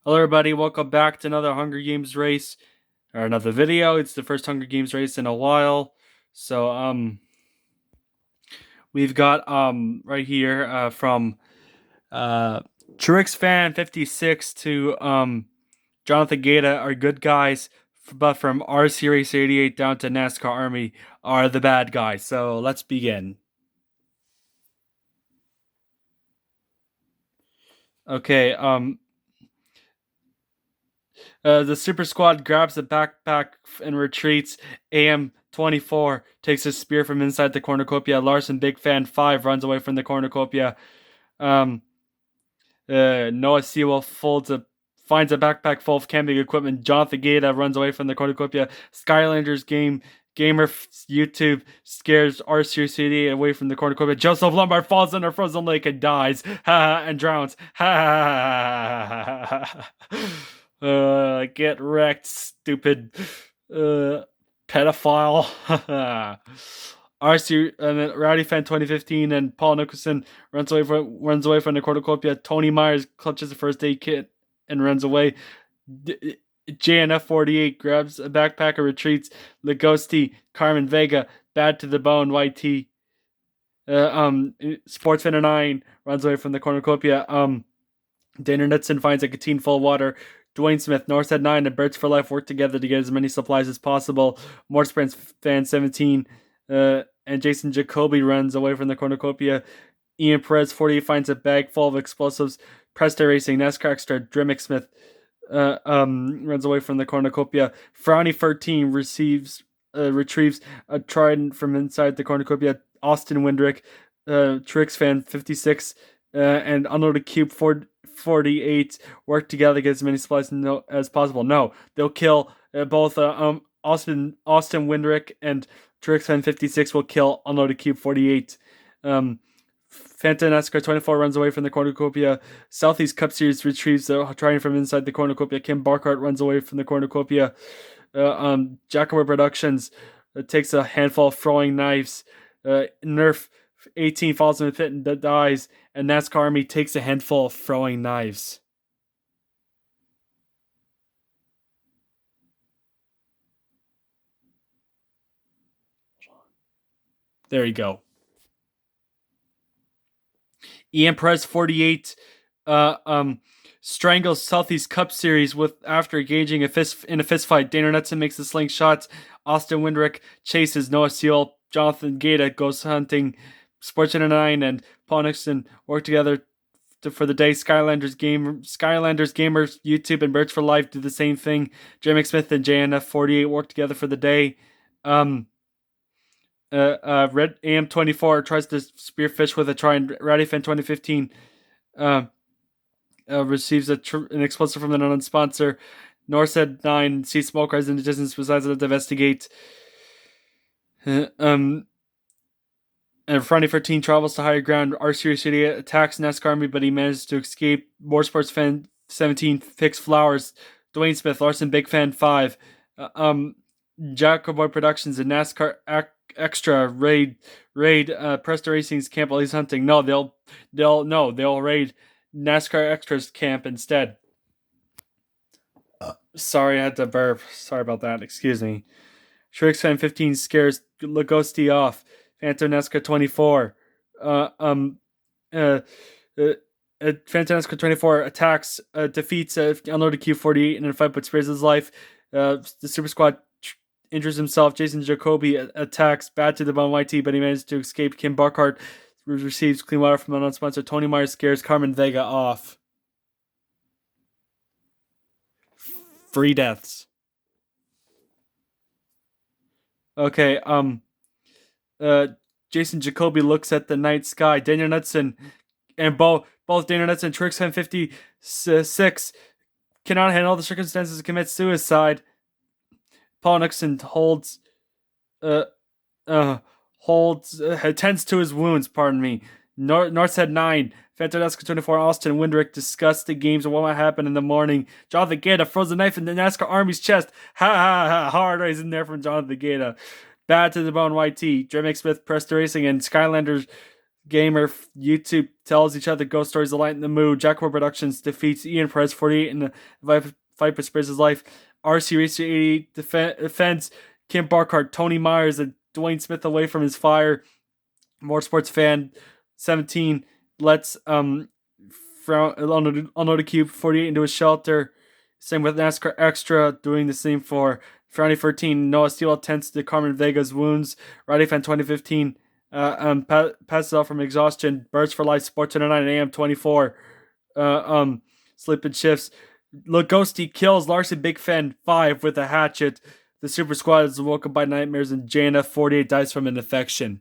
Hello everybody, welcome back to another Hunger Games race, or another video. It's the first Hunger Games race in a while. So, we've got, right here, from, Trix Fan 56 to, Jonathan Gata are good guys, but from R Series 88 down to NASCAR Army are the bad guys. So, let's begin. Okay, the Super Squad grabs the backpack and retreats. AM-24 takes a spear from inside the cornucopia. Larson, Big Fan 5 runs away from the cornucopia. Um, Noah Sewell finds a backpack full of camping equipment. Jonathan Gata runs away from the cornucopia. Skylanders Gamer YouTube scares R Series CD away from the cornucopia. Joseph Lombard falls in a frozen lake and dies. And drowns. Get wrecked, stupid pedophile. RC Rowdy Fan 2015 and Paul Nicholson runs away from the cornucopia. Tony Myers clutches the first aid kit and runs away. JNF 48 grabs a backpack and retreats. Lagosti, Carmen Vega, bad to the bone. YT. Sportsfan 9 runs away from the cornucopia. Dana Knutson finds a canteen full of water. Dwayne Smith, Northside 9, and Birds for Life work together to get as many supplies as possible. Morsprints Fan 17 and Jason Jacoby runs away from the cornucopia. Ian Perez 48 finds a bag full of explosives. Presta Racing, NASCAR Extra, Drimmick Smith runs away from the cornucopia. Frowny 13 retrieves a trident from inside the cornucopia. Austin Windrick, Trix Fan 56, and Unloaded Cube 48 work together to get as many supplies as possible. No, they'll kill both Austin Windrick and Trix Fan 56 will kill Unloaded Cube 48. Phantom NASCAR 24 runs away from the cornucopia. Southeast Cup Series retrieves the trident from inside the cornucopia. Kim Barkart runs away from the cornucopia. Jacobo Productions takes a handful of throwing knives. Nerf 18 falls in the pit and dies, and NASCAR Army takes a handful of throwing knives. There you go. Ian Perez 48 strangles Southeast Cup Series after engaging in a fist fight. Dana Knutson makes the slingshots. Austin Windrick chases Noah Sewell. Jonathan Gata goes hunting. Sportsman 9 and Paul Nixon work together for the day. Skylanders Gamers YouTube and Birds for Life do the same thing. Jeremy Smith and JNF 48 work together for the day. Red AM-24 tries to spearfish with a trident. Rowdy Fan 2015 receives an explosive from an unknown sponsor. Northside 9 sees smoke rise in the distance, decides to investigate. And Friday 13 travels to higher ground. R Series City attacks NASCAR Army, but he manages to escape. More Sports Fan 17 picks flowers. Dwayne Smith, Larson Big Fan 5. Jacoboy Productions and NASCAR Extra raid Presta Racing's camp while he's hunting. No, they'll raid NASCAR Extra's camp instead. Sorry, I had to burp. Sorry about that. Excuse me. Shrix Fan 15 scares Lagosti off. Phantom NASCAR 24. Phantom NASCAR 24 attacks, defeats Unloaded Q48 in a fight but spares his life. The Super Squad injures himself. Jason Jacoby attacks bad to the bone YT, but he manages to escape. Kim Barkart receives clean water from an unsponsor. Tony Myers scares Carmen Vega off. Free deaths. Okay, Jason Jacoby looks at the night sky. Daniel Knutson and both Daniel Knutson and Trix 56 cannot handle the circumstances and commit suicide. Paul Nixon attends to his wounds. Pardon me. Northside 9, Phantom NASCAR 24, Austin Windrick discuss the games and what might happen in the morning. Jonathan Gata throws a knife in the NASCAR Army's chest. Ha ha ha! Hard raise in there from Jonathan Gata. Bad to the bone YT. Dre Smith, Presta Racing, and Skylanders Gamer YouTube tells each other ghost stories to lighten the mood. Jackpot Productions defeats Ian Perez 48 in the fight for Spears' life. RC Racer 80 defends Kim Barkart, Tony Myers, and Dwayne Smith away from his fire. Motorsports Fan 17 lets Unloaded Cube 48 into a shelter. Same with NASCAR Extra, doing the same for Friday 13. Noah Steele attends to Carmen Vega's wounds. Roddy Fan 2015 passes out from exhaustion. Birds for Life Sports 9 AM 24. Sleeping shifts. Lugosi kills Larson Big Fan 5 with a hatchet. The Super Squad is woken by nightmares, and JNF 48 dies from an infection.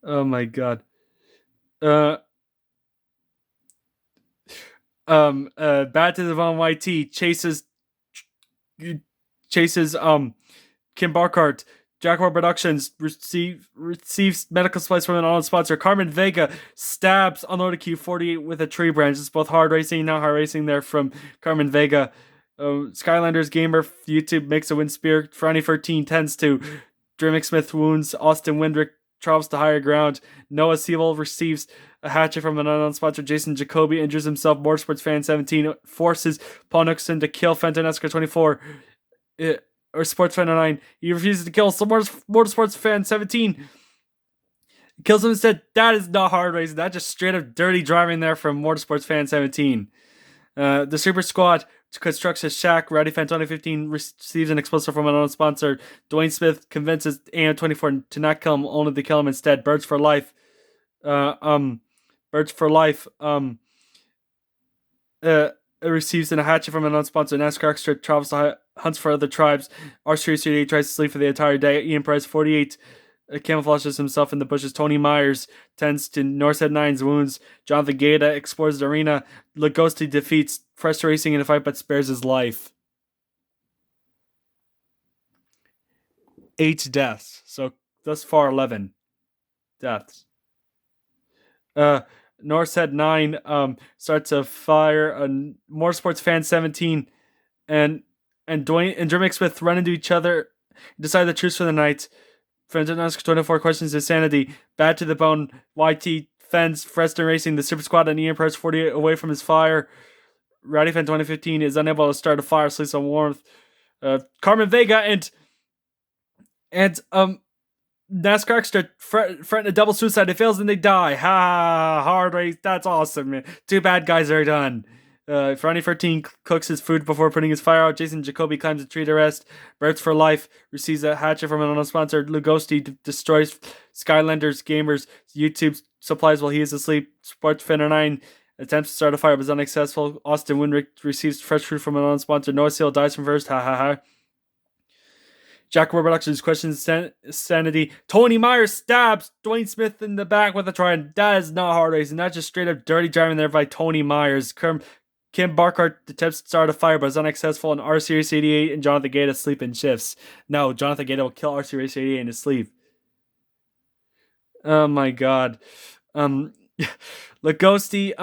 Oh my god. Bad to the Von YT chases Kim Barkart. Jaguar Productions receives medical supplies from an online sponsor. Carmen Vega stabs Unloaded Q48 with a tree branch. It's both hard racing, now hard racing there from Carmen Vega. Skylanders Gamer YouTube makes a win spear. Friday 13 tends to. Drimick Smith wounds. Austin Windrick travels to higher ground. Noah Siebel receives a hatchet from an unknown sponsor. Jason Jacoby injures himself. Motorsports Fan 17 forces Paul Nixon to kill Fenton Escar 24. Or Sports Fan 9. He refuses to kill Motorsports Fan 17. Kills him instead. That is not hard racing. That's just straight up dirty driving there from Motorsports Fan 17. The Super Squad constructs a shack. Rowdy Fan 2015 receives an explosive from an unknown sponsor. Dwayne Smith convinces AM24 to not kill him, only to kill him instead. Birds for Life. Birds for Life. Receives a hatchet from an unknown sponsor. NASCAR Extra travels to hunts for other tribes. R-Series tries to sleep for the entire day. Ian Perez 48 camouflages himself in the bushes. Tony Myers tends to Northside 9's wounds. Jonathan Gaeta explores the arena. Lugosi defeats Fresh Racing in a fight but spares his life. 8 deaths. So thus far 11 deaths. Northside 9 starts a fire. Motorsports Fan 17 and Dwayne and Drimick Smith run into each other, decide the truce for the night. Fenton 24 questions his sanity. Bad to the bone. YT fends Freston Racing, the Super Squad, and Ian Perez 48 away from his fire. Rowdy Fan 2015 is unable to start a fire, sleeps on warmth. Carmen Vega and NASCAR Extra threaten a double suicide. It fails and they die. Ha! Hard race. That's awesome, man. 2 bad guys are done. Friday 13 cooks his food before putting his fire out. Jason Jacoby climbs a tree to rest. Birds for Life receives a hatchet from an unknown sponsor. Lugosi destroys Skylanders Gamers YouTube supplies while he is asleep. Sports Fan 9 attempts to start a fire but is unsuccessful. Austin Winrick receives fresh fruit from an unknown sponsor. Noah Seal dies from first. Ha ha ha. Jaguar Productions questions sanity. Tony Myers stabs Dwayne Smith in the back with a trident. That is not hard racing. That's just straight up dirty driving there by Tony Myers. Kim Barkart attempts to start a fire but is unsuccessful, and R-Series 88 and Jonathan Gaeta sleep in shifts. No, Jonathan Gaeta will kill R-Series 88 in his sleep. Oh my god. Lugosi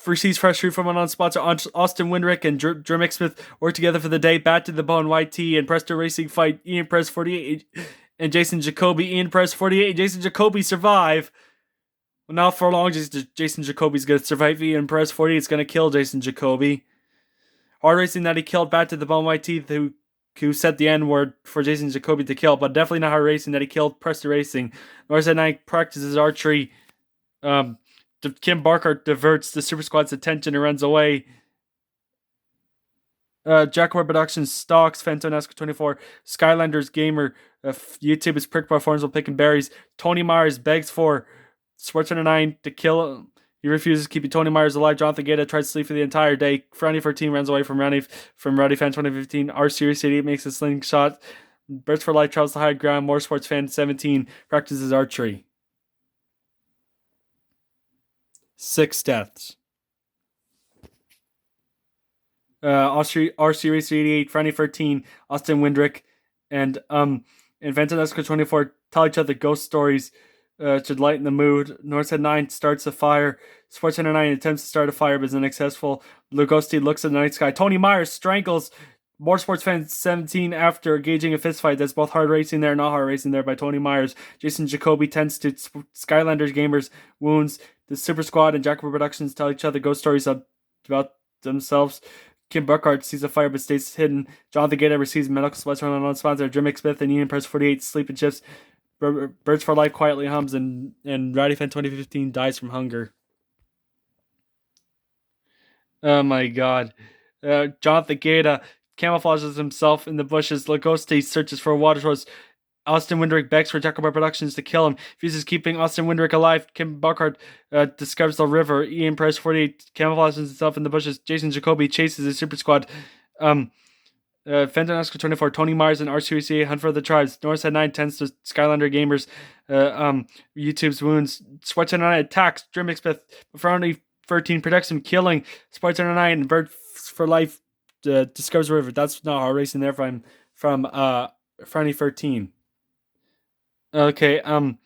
receives fresh fruit from an unknown sponsor. Austin Winrick and Drimick Smith work together for the day. Bad to the bone. YT and Presto Racing fight Ian Perez 48 and Jason Jacoby. Ian Perez 48 and Jason Jacoby survive. Well, not for long. Jason Jacoby's going to survive. Ian Perez 48 is going to kill Jason Jacoby. Hard racing that he killed Bad to the bone. YT who said the N word for Jason Jacoby to kill, but definitely not hard racing that he killed Presto Racing. Northside 9 practices archery. Kim Barkart diverts the Super Squad's attention and runs away. Jaguar Productions stalks Fenton Escar 24. Skylanders Gamer YouTube is pricked by thorns while picking berries. Tony Myers begs for Sports 9 to kill him. He refuses, keeping Tony Myers alive. Jonathan Gaeta tries to sleep for the entire day. Friday 14 runs away from Rowdy Fan 2015. R-Series 88 makes a slingshot. Birds for Life travels to high ground. Motorsports Fan 17 practices archery. 6 deaths. R-Series 88, Friday 13, Austin Windrick, and Fenton Escar 24 tell each other ghost stories to lighten the mood. Northside 9 starts a fire. Sports Center 9 attempts to start a fire but is unsuccessful. Lugosi looks at the night sky. Tony Myers strangles More Sports Fan 17 after engaging a fistfight that's both hard racing there and not hard racing there by Tony Myers. Jason Jacoby tends to Skylanders Gamers wounds. The Super Squad and Jackpot Productions tell each other ghost stories about themselves. Kim Burkhardt sees a fire but stays hidden. Jonathan Gator receives medical supplies from an unknown sponsor. Jimmy Smith and Ian Press 48 sleep and shifts. Birds for Life quietly hums, and Rowdy Fan 2015 dies from hunger. Oh my god. Jonathan Gator camouflages himself in the bushes. Lagoste searches for a water source. Austin Windrick begs for Jacob Productions to kill him. Refuses keeping Austin Windrick alive. Kim Buckhart discovers the river. Ian Price 48 camouflages himself in the bushes. Jason Jacoby chases his super squad. Fenton Oscar 24, Tony Myers and RCCA hunt for the tribes. Northside 9 tends to Skylander Gamers. YouTube's wounds. Sports 9 attacks. Dream Smith. Frowny 13 protects him, killing Sports 9 and Bird for Life discovers the river. That's not our racing there from Frowny 13. Okay, Austin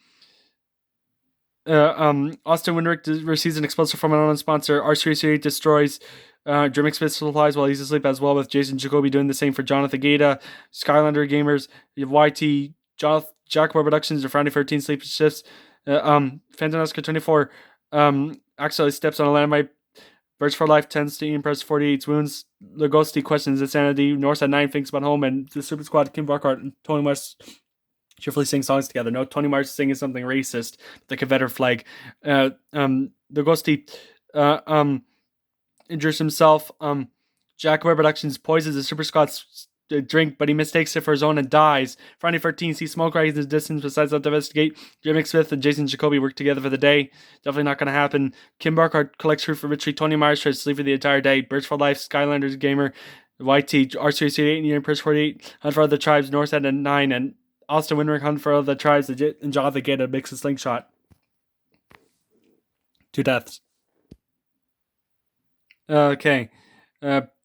Windrick receives an explosive from an unknown sponsor. R338 destroys Dream Smith supplies while he's asleep as well, with Jason Jacoby doing the same for Jonathan Gata. Skylander Gamers, YT, Jackpot Productions, or Friday 13 sleep shifts. Phantom Oscar 24 accidentally steps on a landmine. Birds for Life tends to impress 48's wounds. Lagosti questions insanity. Northside 9 thinks about home, and the Super Squad, Kim Burkhardt and Tony West cheerfully sing songs together. No, Tony Mars singing something racist, the Confederate flag. The Ghosty injures himself. Jack Webb Productions poisons the Super Scott's drink, but he mistakes it for his own and dies. Friday 13 sees smoke rise in the distance, besides not to investigate. Jimmy Smith and Jason Jacoby work together for the day. Definitely not going to happen. Kim Burkhardt collects fruit for retreat. Tony Myers tries to sleep for the entire day. Birds for Life, Skylanders Gamer, YT, R38, and Ian Prince 48, hunt for other tribes, Northside and 9, and Austin Windrick hunt for other tribes, and Jonathan Gata makes a slingshot. 2 deaths. Okay.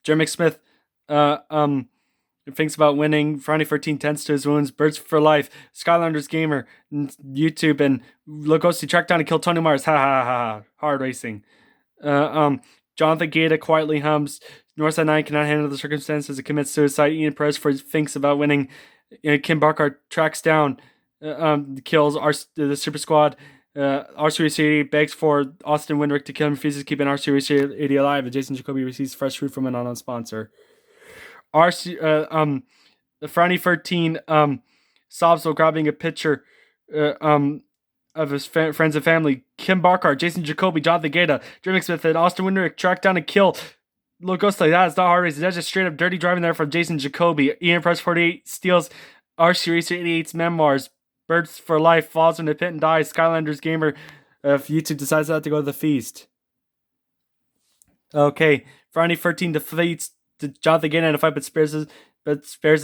Jeremy Smith thinks about winning. Friday 13 tends to his wounds. Birds for Life, Skylanders Gamer, YouTube, and Lagosti track down and kill Tony Mars. Ha ha ha. Hard racing. Jonathan Gata quietly hums. Northside 9 cannot handle the circumstances and commits suicide. Ian Perez thinks about winning. Kim Barkart tracks down, kills the Super Squad. R-Series begs for Austin Windrick to kill him, refuses keeping R-Series 80 alive, and Jason Jacoby receives fresh fruit from an unknown sponsor. The Friday 13 sobs while grabbing a picture of his friends and family. Kim Barkart, Jason Jacoby, Jonathan Gata, Jimmy Smith, and Austin Windrick track down and kill. Look, like that. It's not hard racing. That's just straight up dirty driving there from Jason Jacoby. Ian Press 48 steals R-Series 88's memoirs. Birds for Life falls in the pit and dies. Skylanders Gamer, if YouTube decides not to go to the feast. Okay, Friday 13 defeats Jonathan Gata in a fight, but spares his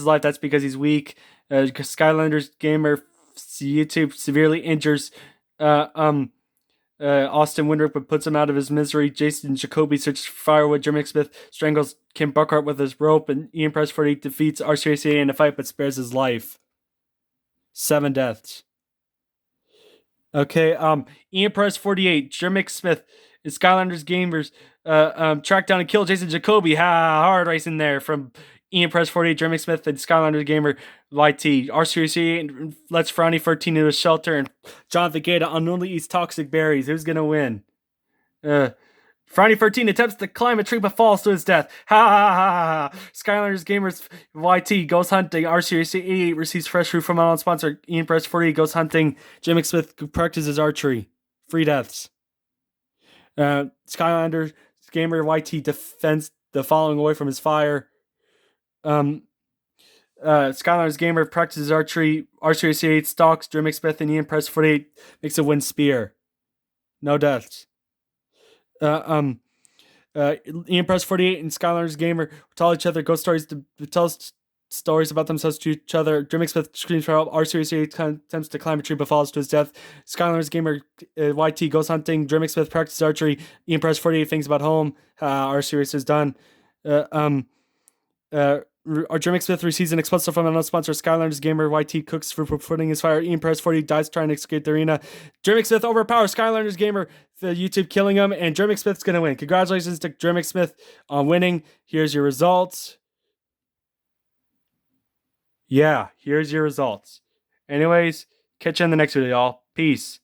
life. That's because he's weak. Skylanders Gamer, YouTube severely injures Austin Windrick, but puts him out of his misery. Jason Jacoby searches for firewood. Jeremy Smith strangles Kim Buckhart with his rope, and Ian Press 48 defeats RCCA in a fight, but spares his life. 7 deaths. Okay, Ian Press 48, Jeremy Smith, and Skylanders Gamers track down and kill Jason Jacoby. Hard racing there from Ian Press 48, Jeremy Smith, and Skylanders Gamer YT. RCCA lets Frowny 13 into a shelter, and Jonathan Gata unknowingly eats toxic berries. Who's gonna win? Frowny 13 attempts to climb a tree but falls to his death. Skylanders Gamers YT goes hunting. RCCA 88 receives fresh fruit from an unknown sponsor. Ian Press 48 goes hunting. Jimmy Smith practices archery. 3 deaths. Skylanders Gamer YT defends the following away from his fire. Skylanders Gamer practices archery. R38 stalks Jimmy Smith, and Ian Press 48 makes a wind spear. No deaths. Ian Press 48 and Skylanders Gamer tell each other ghost stories stories about themselves to each other. Jimmy Smith screams for help. R38 attempts to climb a tree but falls to his death. Skylanders Gamer YT goes hunting. Jimmy Smith practices archery. Ian Press 48 thinks about home. R-Series is done. Jimmy Smith receives an explosive from another sponsor. Skylanders Gamer YT cooks for putting his fire. Ian Press 40 dies trying to escape the arena. Jimmy Smith overpowers Skylanders Gamer, YouTube killing him, and Jimmy Smith's gonna win. Congratulations to Jimmy Smith on winning. Here's your results. Yeah, here's your results. Anyways, catch you in the next video, y'all. Peace.